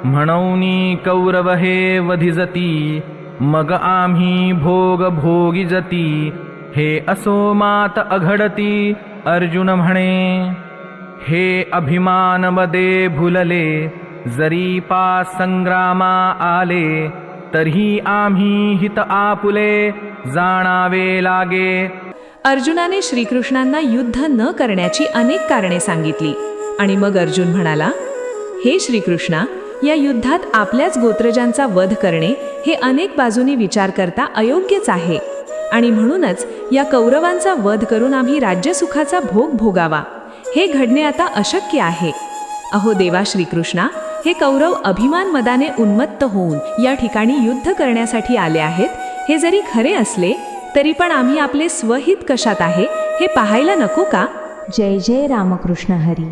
म्हणूनी कौरव हे वधिजती, मग आम्ही भोग भोगिजती, हे असो मात अघडती. अर्जुन म्हणे, हे अभिमान मदे भुलले, जरी पास संग्रामा आले, तरी आम्ही हित आपुले, जाणावे लागे. अर्जुनाने श्रीकृष्णांना युद्ध न करण्याची अनेक कारणे सांगितली आणि मग अर्जुन म्हणाला, हे श्रीकृष्णा, या युद्धात आपल्याच गोत्रजांचा वध करणे हे अनेक बाजूनी विचार करता अयोग्यच आहे आणि म्हणूनच या कौरवांचा वध करून आम्ही राज्यसुखाचा भोग भोगावा, हे घडणे आता अशक्य आहे. अहो देवा श्रीकृष्णा, हे कौरव अभिमान मदाने उन्मत्त होऊन या ठिकाणी युद्ध करण्यासाठी आले आहेत, हे जरी खरे असले तरी पण आम्ही आपले स्वहित कशात आहे हे पाहायला नको का? जय जय रामकृष्ण हरी.